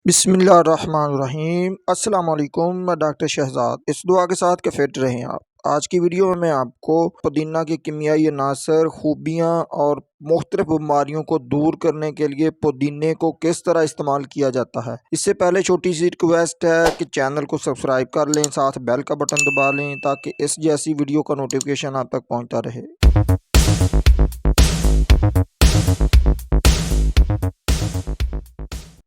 بسم اللہ الرحمن الرحیم۔ السلام علیکم، میں ڈاکٹر شہزاد اس دعا کے ساتھ کہ فٹ رہیں آپ۔ آج کی ویڈیو میں آپ کو پودینہ کے کیمیائی عناصر، خوبیاں اور مختلف بیماریوں کو دور کرنے کے لیے پودینے کو کس طرح استعمال کیا جاتا ہے۔ اس سے پہلے چھوٹی سی ریکویسٹ ہے کہ چینل کو سبسکرائب کر لیں، ساتھ بیل کا بٹن دبا لیں تاکہ اس جیسی ویڈیو کا نوٹیفیکیشن آپ تک پہنچتا رہے۔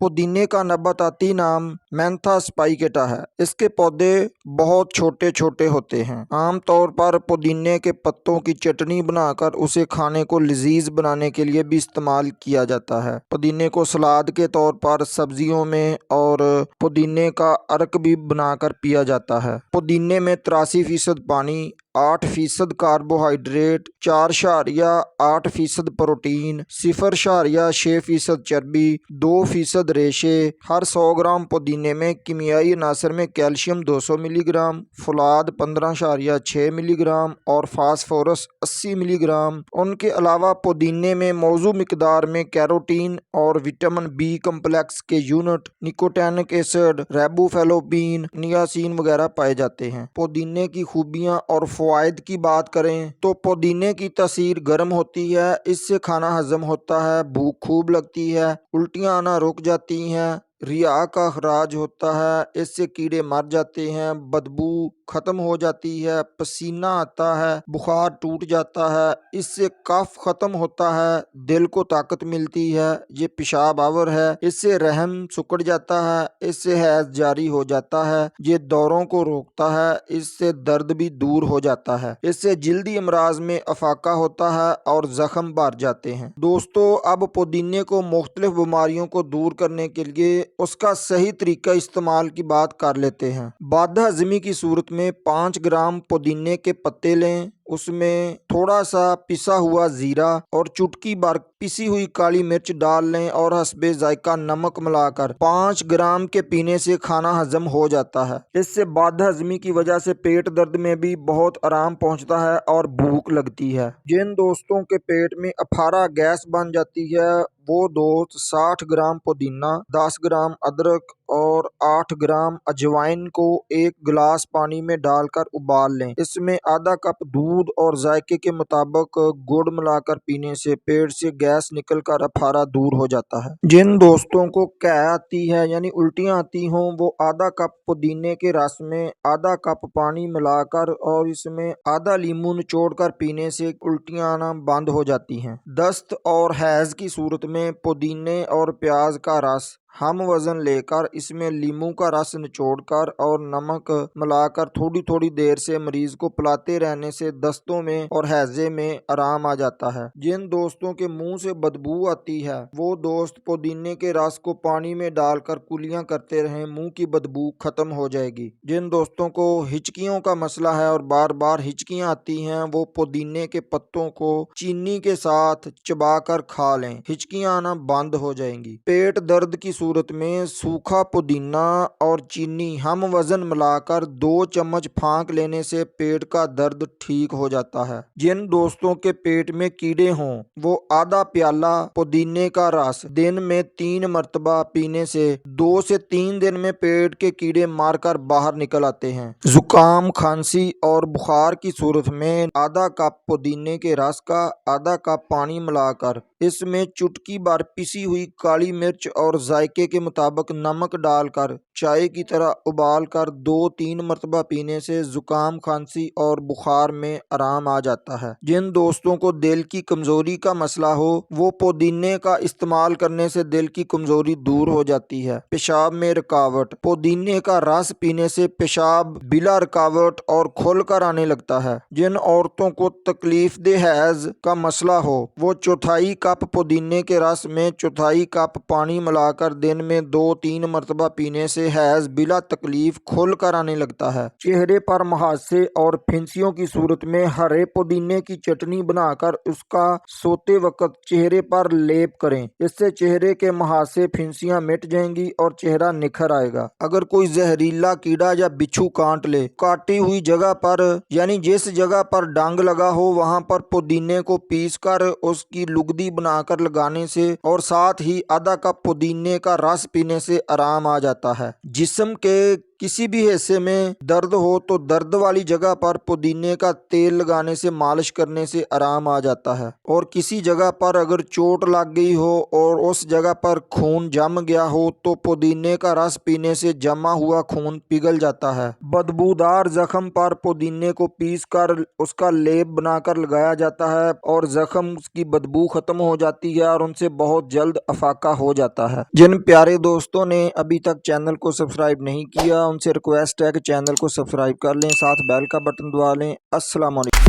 پودینے کا نباتاتی نام مینتھا اسپائکیٹا ہے۔ اس کے پودے بہت چھوٹے چھوٹے ہوتے ہیں۔ عام طور پر پودینے کے پتوں کی چٹنی بنا کر اسے کھانے کو لذیذ بنانے کے لیے بھی استعمال کیا جاتا ہے۔ پودینے کو سلاد کے طور پر سبزیوں میں اور پودینے کا عرق بھی بنا کر پیا جاتا ہے۔ پودینے میں 83% پانی، 8% کاربوہائیڈریٹ، 4.8% پروٹین، 0.6% چربی، 2% ریشے۔ ہر 100 گرام پودینے میں کیمیائی عناصر میں کیلشیم 200 ملی گرام، فولاد 15.6 ملی گرام اور فاسفورس 80 ملی گرام۔ ان کے علاوہ پودینے میں موزوں مقدار میں کیروٹین اور وٹامن بی کمپلیکس کے یونٹ، نیکوٹینک ایسڈ، ریبوفلوپین، نیاسین وغیرہ پائے جاتے ہیں۔ پودینے کی خوبیاں اور فوائد کی بات کریں تو پودینے کی تاثیر گرم ہوتی ہے، اس سے کھانا ہضم ہوتا ہے، بھوک خوب لگتی ہے، الٹیاں آنا رک جاتی ہیں، ریا کا اخراج ہوتا ہے، اس سے کیڑے مر جاتے ہیں، بدبو ختم ہو جاتی ہے، پسینہ آتا ہے، بخار ٹوٹ جاتا ہے، اس سے کف ختم ہوتا ہے، دل کو طاقت ملتی ہے، یہ پیشاب آور ہے، اس سے رحم سکڑ جاتا ہے، اس سے حیض جاری ہو جاتا ہے، یہ دوروں کو روکتا ہے، اس سے درد بھی دور ہو جاتا ہے، اس سے جلدی امراض میں افاقہ ہوتا ہے اور زخم بھر جاتے ہیں۔ دوستو، اب پودینے کو مختلف بیماریوں کو دور کرنے کے لیے اس کا صحیح طریقہ استعمال کی بات کر لیتے ہیں۔ بد ہضمی کی صورت میں 5 گرام پودینے کے پتے لیں، اس میں تھوڑا سا پسا ہوا زیرہ اور چٹکی بھر پسی ہوئی کالی مرچ ڈال لیں اور حسب ذائقہ نمک ملا کر 5 گرام کے پینے سے کھانا ہضم ہو جاتا ہے۔ اس سے بد ہضمی کی وجہ سے پیٹ درد میں بھی بہت آرام پہنچتا ہے اور بھوک لگتی ہے۔ جن دوستوں کے پیٹ میں اپھارا گیس بن جاتی ہے وہ دوست 60 گرام پودینہ، 10 گرام ادرک اور 8 گرام اجوائن کو ایک گلاس پانی میں ڈال کر ابال لیں۔ اس میں آدھا کپ دودھ اور ذائقے کے مطابق گڑ ملا کر پینے سے پیٹ سے گیس نکل کر اپھارا دور ہو جاتا ہے۔ جن دوستوں کو قے آتی ہے یعنی الٹیاں آتی ہوں وہ آدھا کپ پودینے کے رس میں آدھا کپ پانی ملا کر اور اس میں آدھا لیمو نچوڑ کر پینے سے الٹیاں آنا بند ہو جاتی ہیں۔ دست اور حیض کی صورت میں پودینے اور پیاز کا رس ہم وزن لے کر اس میں لیمو کا رس نچوڑ کر اور نمک ملا کر تھوڑی تھوڑی دیر سے مریض کو پلاتے رہنے سے دستوں میں اور ہیضے میں آرام آ جاتا ہے۔ جن دوستوں کے منہ سے بدبو آتی ہے وہ دوست پودینے کے رس کو پانی میں ڈال کر کلیاں کرتے رہیں، منہ کی بدبو ختم ہو جائے گی۔ جن دوستوں کو ہچکیوں کا مسئلہ ہے اور بار بار ہچکیاں آتی ہیں وہ پودینے کے پتوں کو چینی کے ساتھ چبا کر کھا لیں، ہچکیاں آنا بند ہو جائیں گی۔ پیٹ درد کی صورت میں سوکھا پودینہ اور چینی ہم وزن ملا کر 2 چمچ پھانک لینے سے پیٹ کا درد ٹھیک ہو جاتا ہے۔ جن دوستوں کے پیٹ میں کیڑے ہوں وہ آدھا پیالہ پودینے کا رس دن میں 3 مرتبہ پینے سے 2 سے 3 دن میں پیٹ کے کیڑے مار کر باہر نکل آتے ہیں۔ زکام، کھانسی اور بخار کی صورت میں آدھا کپ پودینے کے رس کا آدھا کپ پانی ملا کر اس میں چٹکی بھر پسی ہوئی کالی مرچ اور ذائقے کے مطابق نمک ڈال کر چائے کی طرح ابال کر 2-3 مرتبہ پینے سے زکام، کھانسی اور بخار میں آرام آ جاتا ہے۔ جن دوستوں کو دل کی کمزوری کا مسئلہ ہو وہ پودینے کا استعمال کرنے سے دل کی کمزوری دور ہو جاتی ہے۔ پیشاب میں رکاوٹ، پودینے کا رس پینے سے پیشاب بلا رکاوٹ اور کھل کر آنے لگتا ہے۔ جن عورتوں کو تکلیف دہ حیض کا مسئلہ ہو وہ 1/4 کپ پودینے کے رس میں 1/4 کپ پانی ملا کر دن میں 2-3 مرتبہ پینے سے حیض بلا تکلیف کھل کر آنے لگتا ہے۔ چہرے پر محاسے اور پھنسیوں کی صورت میں ہرے پودینے کی چٹنی بنا کر اس کا سوتے وقت چہرے پر لیپ کریں، اس سے چہرے کے محاسے، پھنسیاں مٹ جائیں گی اور چہرہ نکھر آئے گا۔ اگر کوئی زہریلا کیڑا یا بچھو کاٹ لے، کاٹی ہوئی جگہ پر یعنی جس جگہ پر ڈنگ لگا ہو وہاں پر پودینے کو پیس کر اس کی لگدی بنا کر لگانے سے اور ساتھ ہی آدھا کپ پودینے کا کا رس پینے سے آرام آ جاتا ہے۔ جسم کے کسی بھی حصے میں درد ہو تو درد والی جگہ پر پودینے کا تیل لگانے سے مالش کرنے سے آرام آ جاتا ہے، اور کسی جگہ پر اگر چوٹ لگ گئی ہو اور اس جگہ پر خون جم گیا ہو تو پودینے کا رس پینے سے جمع ہوا خون پگھل جاتا ہے۔ بدبودار زخم پر پودینے کو پیس کر اس کا لیپ بنا کر لگایا جاتا ہے اور زخم کی بدبو ختم ہو جاتی ہے اور ان سے بہت جلد افاقہ ہو جاتا ہے۔ جن پیارے دوستوں نے ابھی تک چینل کو سبسکرائب نہیں کیا ان سے ریکویسٹ ہے کہ چینل کو سبسکرائب کر لیں، ساتھ بیل کا بٹن دبا لیں۔ السلام علیکم۔